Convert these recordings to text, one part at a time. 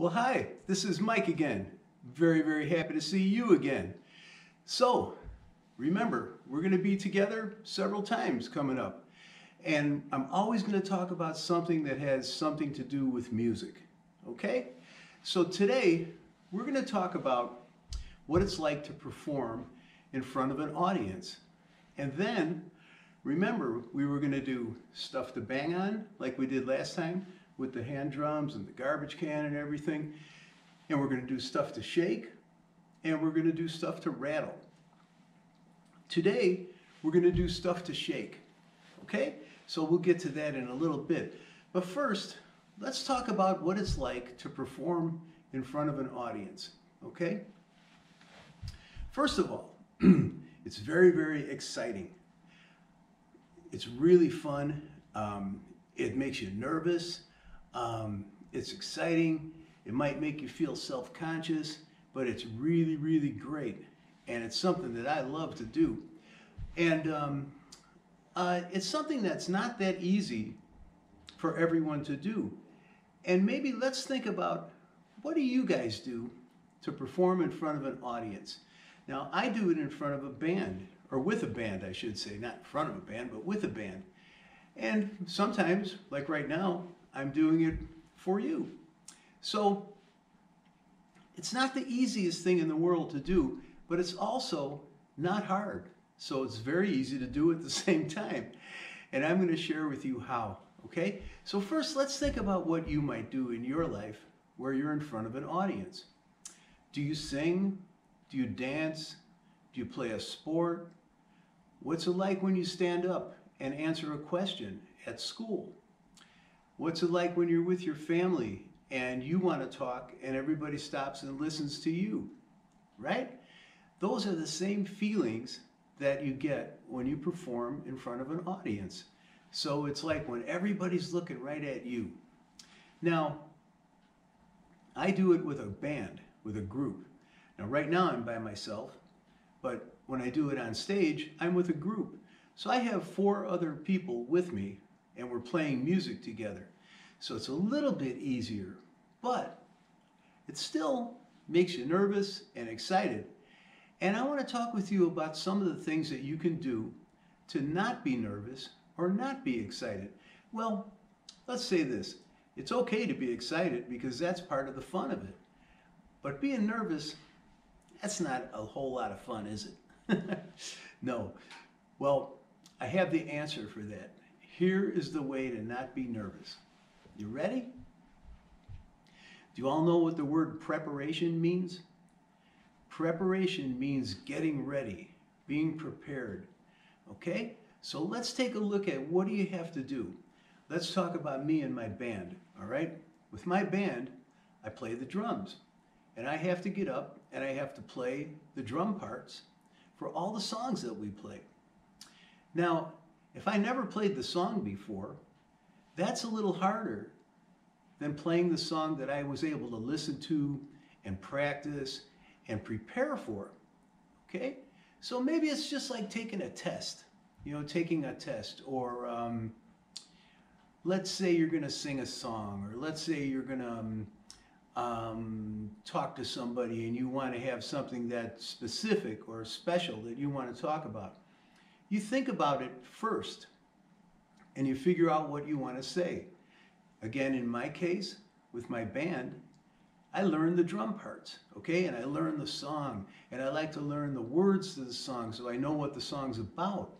Well, hi, this is Mike again. Very, very happy to see you again. So, remember, we're going to be together several times coming up. And I'm always going to talk about something that has something to do with music. Okay? So today, we're going to talk about what it's like to perform in front of an audience. And then, remember, we were going to do stuff to bang on, like we did last time, with the hand drums and the garbage can and everything. And we're going to do stuff to shake, and we're going to do stuff to rattle. Today, we're going to do stuff to shake. Okay? So we'll get to that in a little bit. But first, let's talk about what it's like to perform in front of an audience. Okay? First of all, it's very, very exciting. It's really fun. It makes you nervous. It's exciting. It might make you feel self-conscious, but it's really, really great. And it's something that I love to do. And it's something that's not that easy for everyone to do. And maybe let's think about, what do you guys do to perform in front of an audience? Now, I do it in front of a band, or with a band, I should say, not in front of a band, but with a band. And sometimes, like right now, I'm doing it for you. So it's not the easiest thing in the world to do, but it's also not hard. So it's very easy to do at the same time. And I'm going to share with you how, okay? So first, let's think about what you might do in your life where you're in front of an audience. Do you sing? Do you dance? Do you play a sport? What's it like when you stand up and answer a question at school? What's it like when you're with your family and you want to talk and everybody stops and listens to you, right? Those are the same feelings that you get when you perform in front of an audience. So it's like when everybody's looking right at you. Now, I do it with a band, with a group. Now, right now I'm by myself, but when I do it on stage, I'm with a group. So I have 4 other people with me, and we're playing music together. So it's a little bit easier, but it still makes you nervous and excited. And I want to talk with you about some of the things that you can do to not be nervous or not be excited. Well, let's say this. It's okay to be excited because that's part of the fun of it. But being nervous, that's not a whole lot of fun, is it? No. Well, I have the answer for that. Here is the way to not be nervous. You ready? Do you all know what the word preparation means? Preparation means getting ready, being prepared. Okay? So let's take a look at what do you have to do. Let's talk about me and my band, all right? With my band, I play the drums. And I have to get up and I have to play the drum parts for all the songs that we play. Now, if I never played the song before, that's a little harder than playing the song that I was able to listen to and practice and prepare for. Okay? So maybe it's just like taking a test. You know, taking a test, or let's say you're going to sing a song, or let's say you're going to talk to somebody and you want to have something that's specific or special that you want to talk about. You think about it first and you figure out what you want to say. Again, in my case, with my band, I learn the drum parts, okay? And I learn the song, and I like to learn the words to the song so I know what the song's about.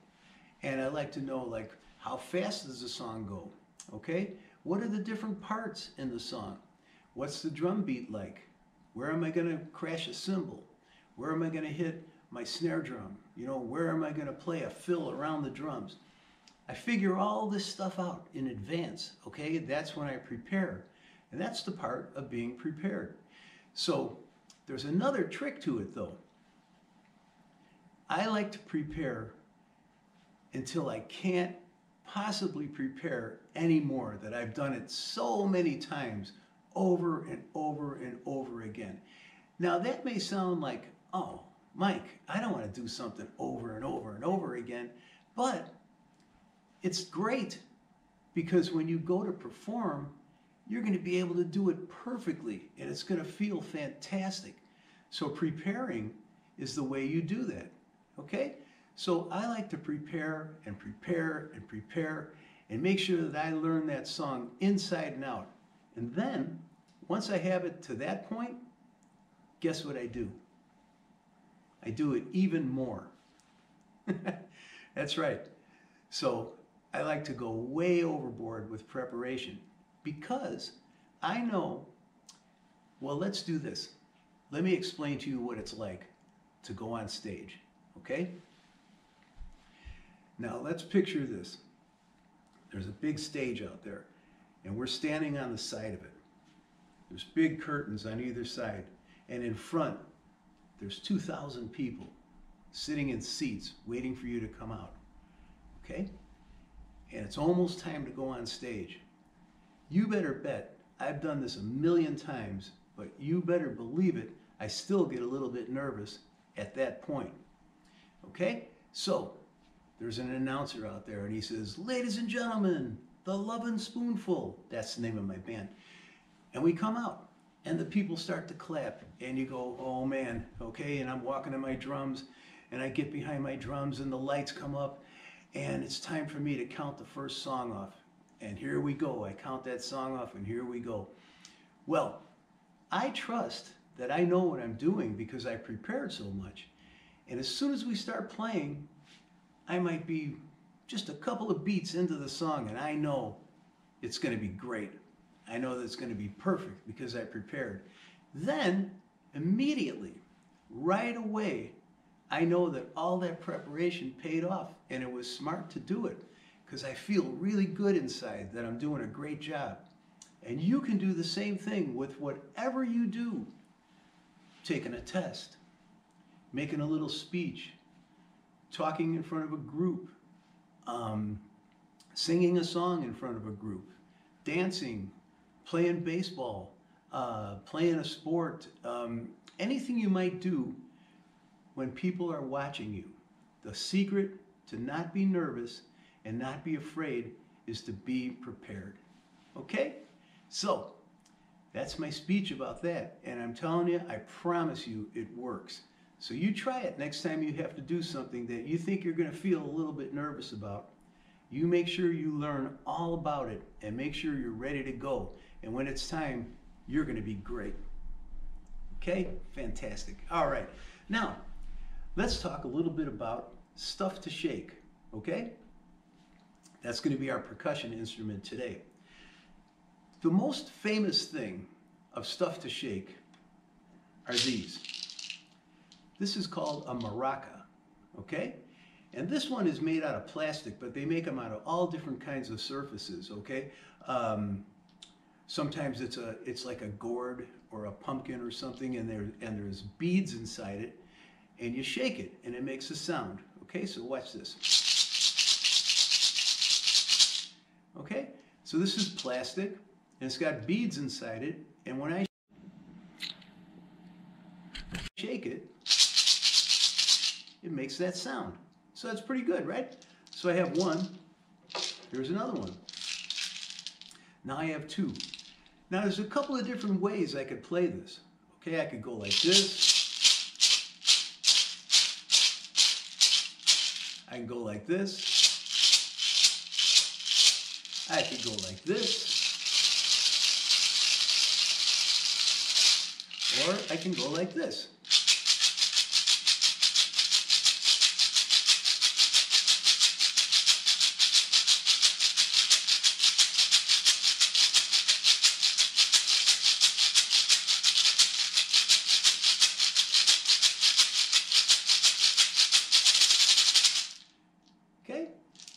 And I like to know, like, how fast does the song go, okay? What are the different parts in the song? What's the drum beat like? Where am I going to crash a cymbal? Where am I going to hit my snare drum? You know, where am I going to play a fill around the drums? I figure all this stuff out in advance, okay? That's when I prepare. And that's the part of being prepared. So there's another trick to it, though. I like to prepare until I can't possibly prepare anymore, that I've done it so many times, over and over and over again. Now that may sound like, oh, Mike, I don't want to do something over and over and over again, but it's great because when you go to perform, you're going to be able to do it perfectly, and it's going to feel fantastic. So preparing is the way you do that, okay? So I like to prepare and prepare and prepare and make sure that I learn that song inside and out. And then, once I have it to that point, guess what I do? I do it even more. That's right. So I like to go way overboard with preparation because I know, well, let's do this. Let me explain to you what it's like to go on stage, okay? Now let's picture this. There's a big stage out there and we're standing on the side of it. There's big curtains on either side, and in front there's 2,000 people sitting in seats waiting for you to come out, okay? And it's almost time to go on stage. You better bet, I've done this a million times, but you better believe it, I still get a little bit nervous at that point, okay? So there's an announcer out there and he says, "Ladies and gentlemen, the Lovin' Spoonful," that's the name of my band. And we come out and the people start to clap and you go, oh man, okay, and I'm walking to my drums and I get behind my drums and the lights come up and it's time for me to count the first song off. And here we go, I count that song off and here we go. Well, I trust that I know what I'm doing because I prepared so much. And as soon as we start playing, I might be just a couple of beats into the song and I know it's going to be great. I know that it's going to be perfect because I prepared. Then, immediately, right away, I know that all that preparation paid off and it was smart to do it because I feel really good inside that I'm doing a great job. And you can do the same thing with whatever you do. Taking a test, making a little speech, talking in front of a group, singing a song in front of a group, dancing, playing baseball, playing a sport, anything you might do when people are watching you. The secret to not be nervous and not be afraid is to be prepared. Okay? So, that's my speech about that. And I'm telling you, I promise you it works. So you try it next time you have to do something that you think you're going to feel a little bit nervous about. You make sure you learn all about it and make sure you're ready to go. And when it's time, you're going to be great. Okay? Fantastic. All right. Now, let's talk a little bit about stuff to shake. Okay? That's going to be our percussion instrument today. The most famous thing of stuff to shake are these. This is called a maraca. Okay? And this one is made out of plastic, but they make them out of all different kinds of surfaces, okay? Sometimes it's like a gourd or a pumpkin or something, and there's beads inside it, and you shake it, and it makes a sound. Okay, so watch this. Okay, so this is plastic, and it's got beads inside it, and when I shake it, it makes that sound. So that's pretty good, right? So I have one. Here's another one. Now I have two. Now there's a couple of different ways I could play this. Okay, I could go like this. I can go like this. I could go like this. Or I can go like this.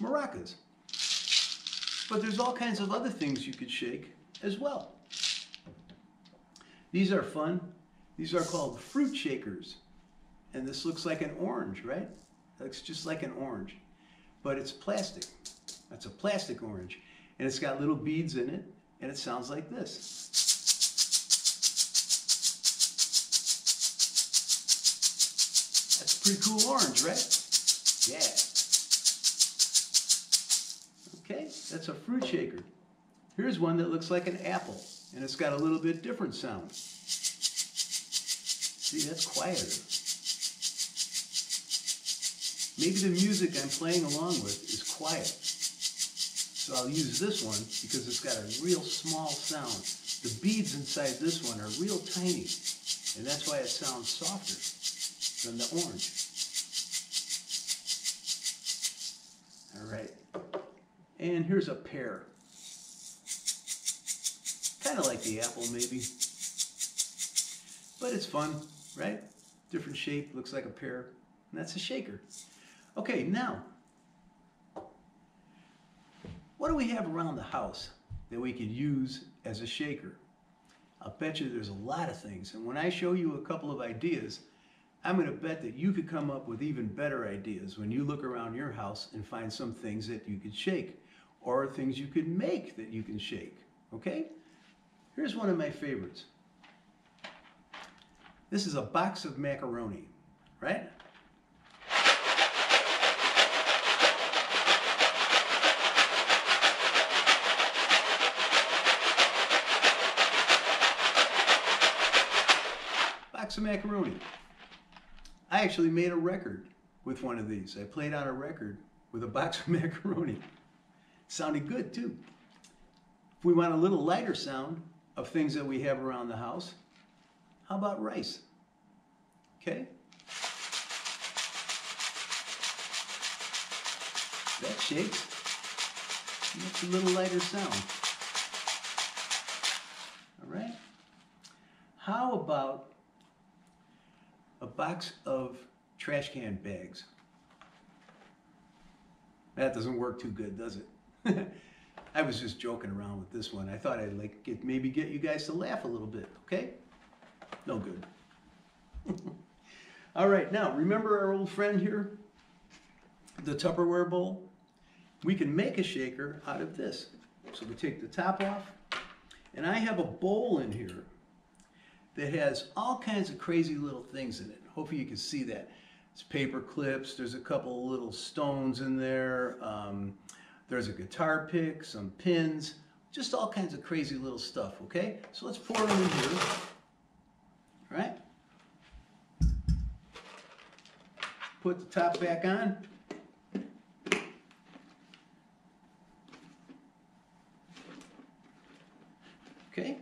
Maracas. But there's all kinds of other things you could shake as well. These are fun. These are called fruit shakers. And this looks like an orange, right? It looks just like an orange. But it's plastic. That's a plastic orange. And it's got little beads in it, and it sounds like this. That's a pretty cool orange, right? Yeah. Okay, that's a fruit shaker. Here's one that looks like an apple, and it's got a little bit different sound. See, that's quieter. Maybe the music I'm playing along with is quiet. So I'll use this one because it's got a real small sound. The beads inside this one are real tiny, and that's why it sounds softer than the orange. All right. And here's a pear. Kind of like the apple, maybe. But it's fun, right? Different shape, looks like a pear. And that's a shaker. Okay, now, what do we have around the house that we could use as a shaker? I'll bet you there's a lot of things. And when I show you a couple of ideas, I'm going to bet that you could come up with even better ideas when you look around your house and find some things that you could shake or things you could make that you can shake, okay? Here's one of my favorites. This is a box of macaroni, right? Box of macaroni. I actually made a record with one of these. I played on a record with a box of macaroni. Sounded good too. If we want a little lighter sound of things that we have around the house, how about rice? Okay? That shakes. Makes a little lighter sound. All right? How about a box of trash can bags? That doesn't work too good, does it? I was just joking around with this one. I thought I'd maybe get you guys to laugh a little bit, okay? No good. All right, now remember our old friend here? The Tupperware bowl? We can make a shaker out of this. So we take the top off, and I have a bowl in here that has all kinds of crazy little things in it. Hopefully you can see that. It's paper clips, there's a couple of little stones in there, there's a guitar pick, some pins, just all kinds of crazy little stuff, okay? So let's pour them in here, all right? Put the top back on. Okay.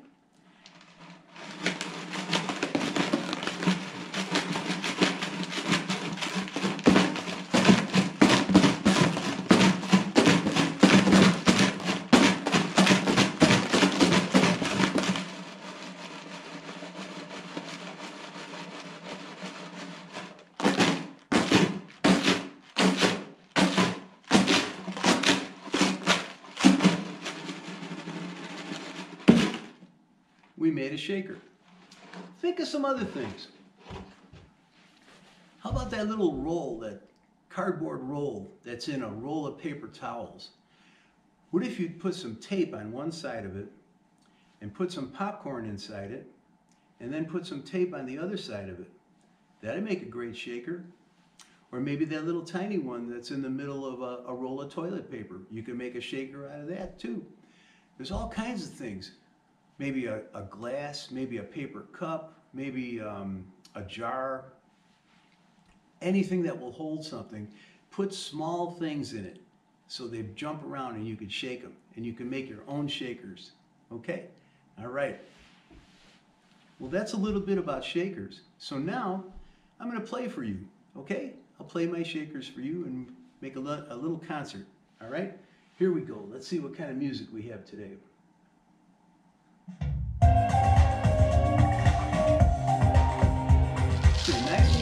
We made a shaker. Think of some other things. How about that little roll, that cardboard roll that's in a roll of paper towels? What if you'd put some tape on one side of it and put some popcorn inside it and then put some tape on the other side of it? That'd make a great shaker. Or maybe that little tiny one that's in the middle of a roll of toilet paper. You can make a shaker out of that too. There's all kinds of things. Maybe a glass, maybe a paper cup, maybe a jar, anything that will hold something. Put small things in it so they jump around and you can shake them, and you can make your own shakers. Okay? All right. Well, that's a little bit about shakers. So now I'm going to play for you. Okay? I'll play my shakers for you and make a little concert. All right? Here we go. Let's see what kind of music we have today. Pretty nice.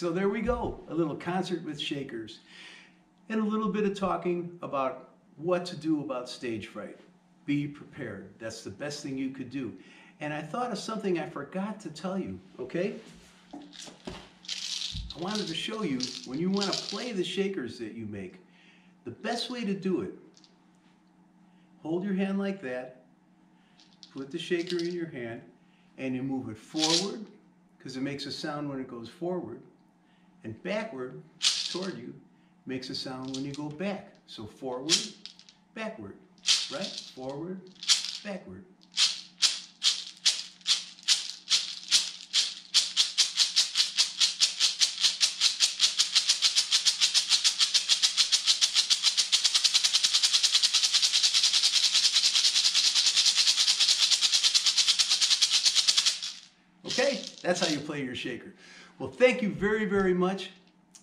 So there we go, a little concert with shakers and a little bit of talking about what to do about stage fright. Be prepared. That's the best thing you could do. And I thought of something I forgot to tell you, okay? I wanted to show you, when you want to play the shakers that you make, the best way to do it, hold your hand like that, put the shaker in your hand, and you move it forward, because it makes a sound when it goes forward, and backward toward you makes a sound when you go back. So forward, backward, right? Forward, backward. Okay, that's how you play your shaker. Well, thank you very, very much.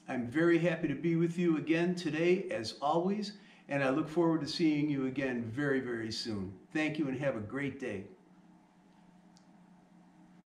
I'm very happy to be with you again today, as always, and I look forward to seeing you again very, very soon. Thank you and have a great day.